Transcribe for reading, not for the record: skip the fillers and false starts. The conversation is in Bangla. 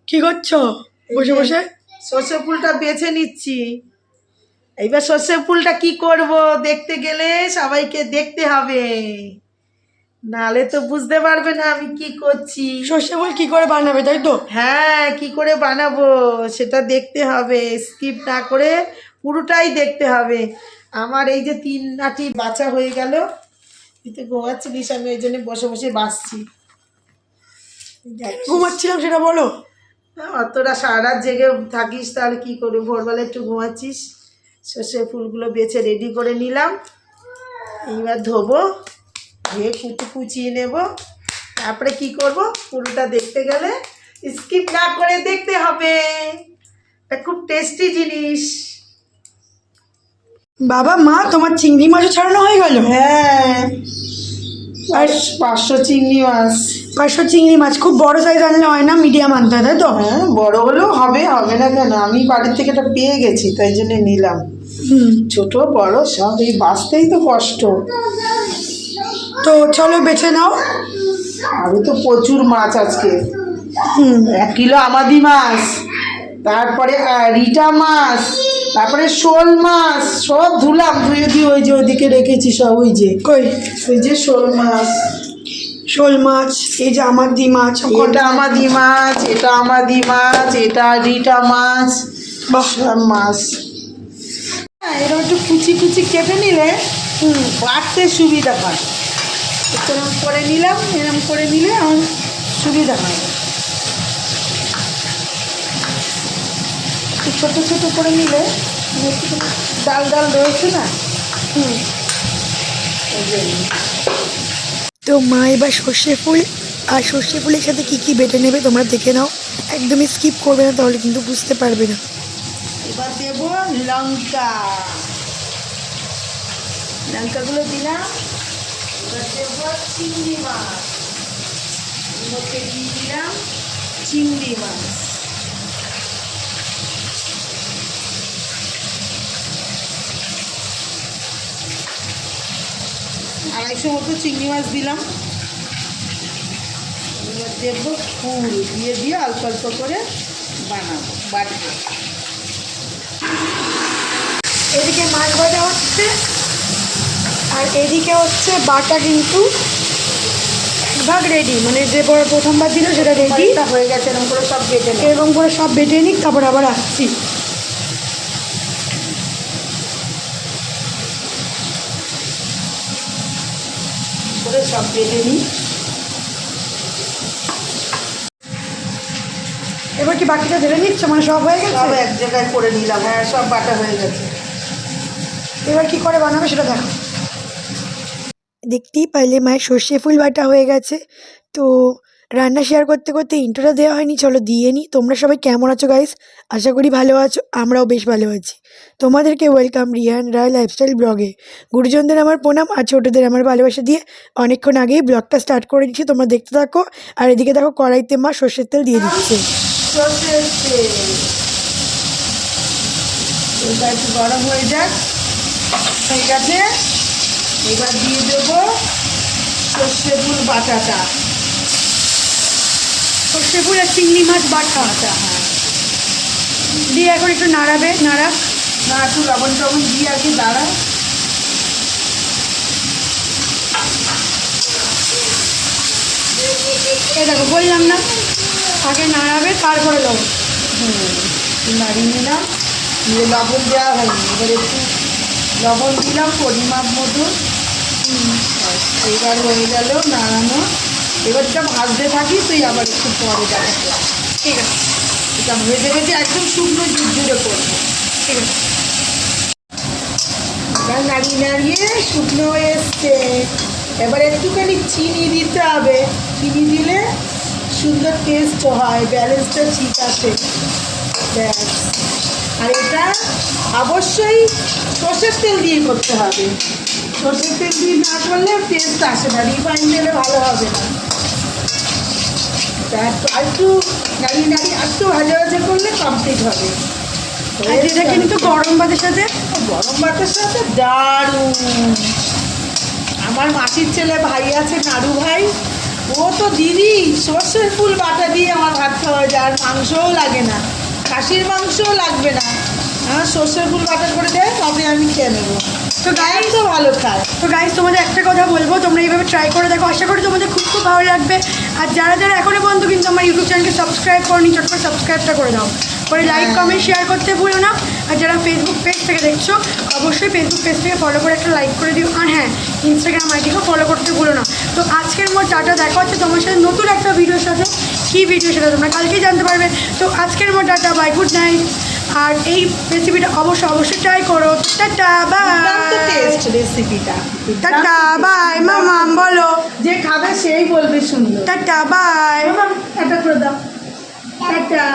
কি করছো বসে বসে? সর্ষে ফুলটা বেছে নিচ্ছি। এইবার সর্ষে ফুলটা কি করব, দেখতে গেলে সবাইকে দেখতে হবে, নালে তো বুঝতে পারবে না আমি কি করছি। সর্ষে ফুল কি করে বানাবে, তাই তো? হ্যাঁ, কি করে বানাবো সেটা দেখতে হবে, স্কিপ না করে পুরোটাই দেখতে হবে। আমার এই যে 3 আঁটি বাছা হয়ে গেল, এতে ঘুমাচ্ছিলিস, আমি ওই জন্য বসে বসে বাছছি। ঘুমাচ্ছিলাম সেটা বলো। অতটা সারা রাত জেগে থাকিস তাহলে কি করবি, ভোরবেলা একটু ঘুমাচ্ছিস। সর্ষে ফুলগুলো বেছে রেডি করে নিলাম, এইবার ধোবো, ধুয়ে কুচিয়ে নেব। তারপরে কি করব, পুরোটা দেখতে গেলে স্কিপ না করে দেখতে হবে। এটা খুব টেস্টি জিনিস। বাবা মা, তোমার চিংড়ি মাছও ছাড়ানো হয়ে গেল? হ্যাঁ, আর 500 চিংড়ি মাছ। 500 চিংড়ি মাছ খুব বড় সাইজ আনলে হয় না, মিডিয়াম আনতে হয়, তাই তো? হ্যাঁ, বড় হলেও হবে, হবে না কেন, আমি বাড়ির থেকে এটা পেয়ে গেছি তাই জন্য নিলাম। ছোট বড় সব, এই বাঁচতেই তো কষ্ট। তো চলো বেছে নাও। আরও তো প্রচুর মাছ আজকে। 1 কিলো আমাদি মাছ, তারপরে রিটা মাছ, তারপরে শোল মাছ, সব ধুলাম, ধুয়ে দিয়ে ওই যে ওইদিকে রেখেছি সব। ওই যে কই? ওই যে শোল মাছ, শোল মাছ, এই যে আমাদি মাছ, এটা আমাদি মাছ, এটা আমাদি মাছ, এটা রিটা মাছ, সব মাছ। এরকম একটু কুচি কুচি কেটে নিলে বাড়তে সুবিধা হয়। এরকম করে নিলাম, এরকম করে নিলে আমার সুবিধা হয়। একটু ছোটো ছোটো করে নিলে ডাল ডাল রয়েছে না। তো মা এবার সর্ষে ফুল আর সর্ষে ফুলের সাথে কি কি বেটে নেবে তোমরা দেখে নাও, একদমই স্কিপ করবে না, তাহলে কিন্তু বুঝতে পারবে না। এবার দেব লঙ্কা, লঙ্কাগুলো দিলাম। এবার দেব চিংড়ি মাছ, এর মধ্যে দিয়ে দিলাম চিংড়ি মাছ। আড়াইশো মতো চিংড়ি মাছ দিলাম। এবার দেবো ফুল, দিয়ে দিয়ে অল্প অল্প করে বানাবো, বাটবো। এদিকে মাছ ভাজা হচ্ছে আর এদিকে হচ্ছে বাটা, কিন্তু ভাগ রেডি, মানে যে প্রথমবার দিল সেটা রেডি হয়ে গেছে। এরকম করে সব বেটে নেব, এরকম করে সব বেটে নিক, তারপর আবার আসছি। করে সব বেটে নিই। এবার কি বাকিটা ঢেলে নিচ্ছ, মানে সব হয়ে গেছে? সব এক জায়গায় করে নিলাম। হ্যাঁ, সব বাটা হয়ে গেছে। এবার কি করে বানাবে সেটা দেখো। দেখতেই পাইলে মায়ের সর্ষে ফুল বাটা হয়ে গেছে। তো রান্না শেয়ার করতে করতে ইন্ট্রোটা দেওয়া হয়নি, চলো দিয়ে নিই। তোমরা সবাই কেমন আছো গাইস? আশা করি ভালো আছো, আমরাও বেশ ভালো আছি। তোমাদেরকে ওয়েলকাম রিহান রায় লাইফস্টাইল ব্লগে। গুরুজনদের আমার প্রণাম আর ছোটোদের আমার ভালোবাসা দিয়ে অনেকক্ষণ আগেই ব্লগটা স্টার্ট করে দিচ্ছি, তোমরা দেখতে থাকো। আর এদিকে দেখো কড়াইতে মা সর্ষের তেল দিয়ে দিচ্ছে। সর্ষের তেল এটা একটু গরম হয়ে যাক, হয়ে গেছে। এবার দিয়ে দেবো সর্ষে ফুল বাটাটা, সর্ষে ফুল আর চিংড়ি মাছ বাটা। হ্যাঁ, দিয়ে এখন একটু নাড়াবে, নাড়া না একটু লবণ টবণ দিয়ে আর কি দাঁড়া। এ দেখো বললাম না, আগে নাড়াবে তারপরে লবণ। নাড়িয়ে নিলাম, দিয়ে লবণ দেওয়া হয়নি, এবার একটু লবণ দিলাম পরিমাপ মতো। এবার হয়ে গেল নাড়ানো। এবার এটা ভাজতে থাকি, তুই আবার একটু পরে দেখাতে। ঠিক আছে, এটা ভেজে ভেজে একদম শুকনো ঝুরঝুরে করবো। ঠিক আছে। এবার নাড়িয়ে নাড়িয়ে শুকনো হয়ে এসছে। এবার একটুখানি চিনি দিতে হবে, চিনি দিলে সুন্দর টেস্ট হয়, ব্যালেন্সটা ঠিক আছে। ব্যাস। আর এটা অবশ্যই সর্ষের তেল দিয়ে করতে হবে, সর্ষের তেল দিয়ে না করলে টেস্ট আসে না, রিফাইন তেলে ভালো হবে না। তা একটু নাড়িয়ে নাড়িয়ে একটু ভাজা ভাজা করলে কমপ্লিট হবে। আর এটা কিন্তু গরম ভাতের সাথে, গরম ভাতের সাথে দারুণ। আমার মাসির ছেলে ভাই আছে, নাড়ু ভাই, ও তো দিদি সর্ষের ফুল বাটা দিয়ে আমার ভাত খাওয়া যায়, আর মাংসও লাগে না, খাসির মাংসও লাগবে না, আমার সর্ষের ফুল বাটা করে দেয়, তবে আমি খেয়ে নেবো। তো গাইস তো ভালো খায়। তো গাইস তোমাদের একটা কথা বলবো, তোমরা এইভাবে ট্রাই করে দেখো, আশা করি তোমাদের খুব খুব ভালো লাগবে। আর যারা যারা এখনো পর্যন্ত কিন্তু আমার ইউটিউব চ্যানেলকে সাবস্ক্রাইব করনি, চট করে সাবস্ক্রাইবটা করে দাও, করে লাইক কমেন্ট শেয়ার করতে ভুলো না। আর যারা ফেসবুক পেজ থেকে দেখছো অবশ্যই ফেসবুক পেজ থেকে ফলো করে একটা লাইক করে দিও, আর হ্যাঁ ইনস্টাগ্রাম আইডিকেও ফলো করতে ভুলো না। তো আজকের মোট টাটা, দেখা হচ্ছে তোমার সাথে নতুন একটা ভিডিওর সাথে। কী ভিডিও সেটা তোমরা কালকেই জানতে পারবে। তো আজকের মোট টাটা, বাই, গুড নাইট। আর এই রেসিপিটা অবশ্যই ট্রাই করো। Tata bye. টেস্ট রেসিপিটা, টাটা বাই মামাম, বলো যে খাবে সেই বলবে সুন্দর। Tata bye. মামাম, একটা করে দাও, টাটা।